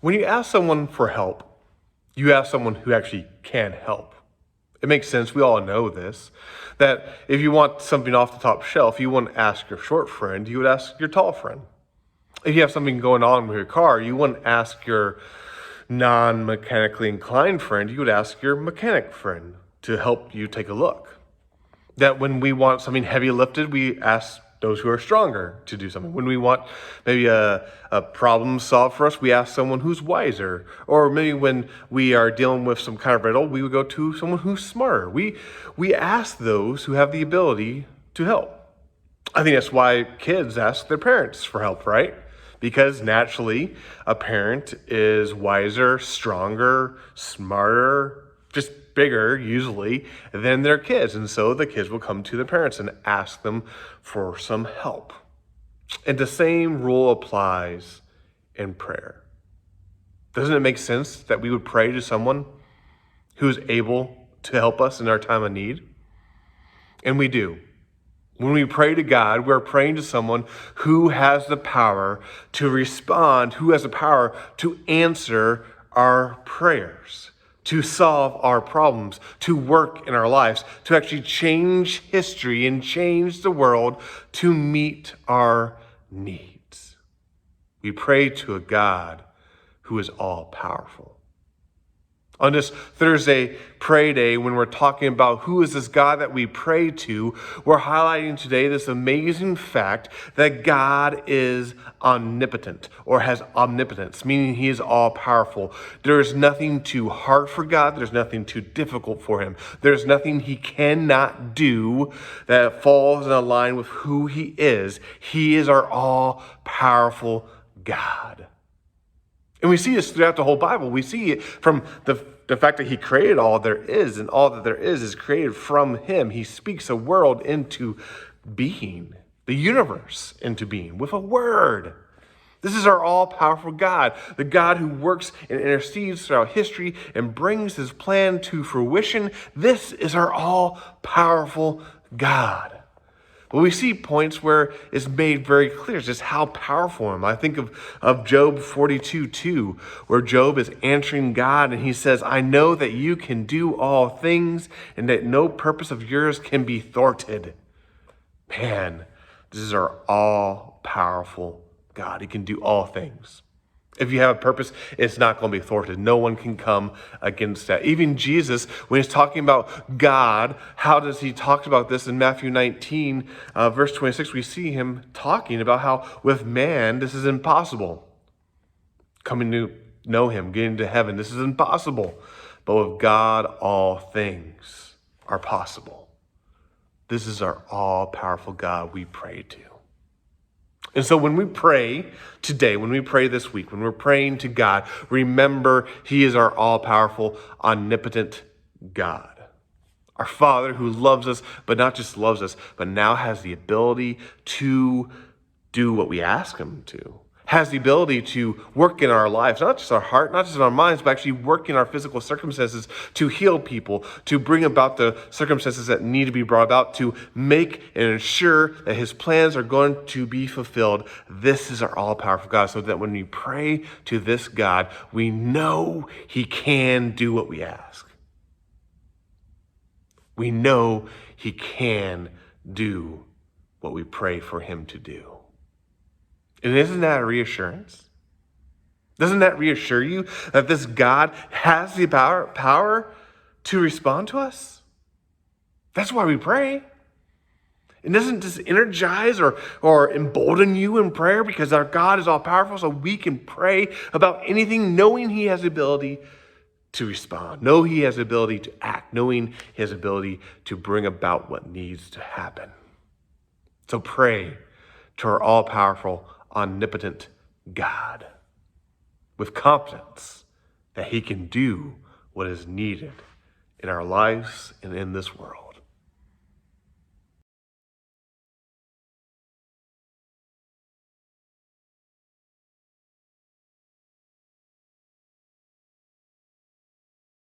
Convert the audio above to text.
When you ask someone for help, you ask someone who actually can help. It makes sense, we all know this, that if you want something off the top shelf, you wouldn't ask your short friend, you would ask your tall friend. If you have something going on with your car, you wouldn't ask your non-mechanically inclined friend, you would ask your mechanic friend to help you take a look. That when we want something heavy lifted, we ask those who are stronger to do something. When we want maybe a problem solved for us, we ask someone who's wiser. Or maybe when we are dealing with some kind of riddle, we would go to someone who's smarter. We ask those who have the ability to help. I think that's why kids ask their parents for help, right? Because naturally, a parent is wiser, stronger, smarter, just bigger usually than their kids. And so the kids will come to the parents and ask them for some help. And the same rule applies in prayer. Doesn't it make sense that we would pray to someone who is able to help us in our time of need? And we do. When we pray to God, we're praying to someone who has the power to respond, who has the power to answer our prayers, to solve our problems, to work in our lives, to actually change history and change the world to meet our needs. We pray to a God who is all powerful. On this Thursday Pray Day, when we're talking about who is this God that we pray to, we're highlighting today this amazing fact that God is omnipotent or has omnipotence, meaning he is all powerful. There is nothing too hard for God. There's nothing too difficult for him. There's nothing he cannot do that falls in line with who he is. He is our all powerful God. And we see this throughout the whole Bible. We see it from the fact that he created all there is, and all that there is created from him. He speaks a world into being, the universe into being, with a word. This is our all-powerful God, the God who works and intercedes throughout history and brings his plan to fruition. This is our all-powerful God. But we see points where it's made very clear just how powerful I am. I think of Job 42:2, where Job is answering God and he says, I know that you can do all things and that no purpose of yours can be thwarted. Man, this is our all-powerful God. He can do all things. If you have a purpose, it's not going to be thwarted. No one can come against that. Even Jesus, when he's talking about God, how does he talk about this in Matthew 19, verse 26? We see him talking about how with man, this is impossible. Coming to know him, getting to heaven, this is impossible. But with God, all things are possible. This is our all-powerful God we pray to. And so when we pray today, when we pray this week, when we're praying to God, remember he is our all-powerful, omnipotent God. Our Father who loves us, but not just loves us, but now has the ability to do what we ask him to. Has the ability to work in our lives, not just our heart, not just in our minds, but actually work in our physical circumstances to heal people, to bring about the circumstances that need to be brought about, to make and ensure that his plans are going to be fulfilled. This is our all-powerful God, so that when we pray to this God, we know he can do what we ask. We know he can do what we pray for him to do. And isn't that a reassurance? Doesn't that reassure you that this God has the power to respond to us? That's why we pray. It doesn't just energize or embolden you in prayer because our God is all powerful, so we can pray about anything knowing he has the ability to respond, know he has the ability to act, knowing he has the ability to bring about what needs to happen. So pray to our all-powerful, omnipotent God with confidence that he can do what is needed in our lives and in this world.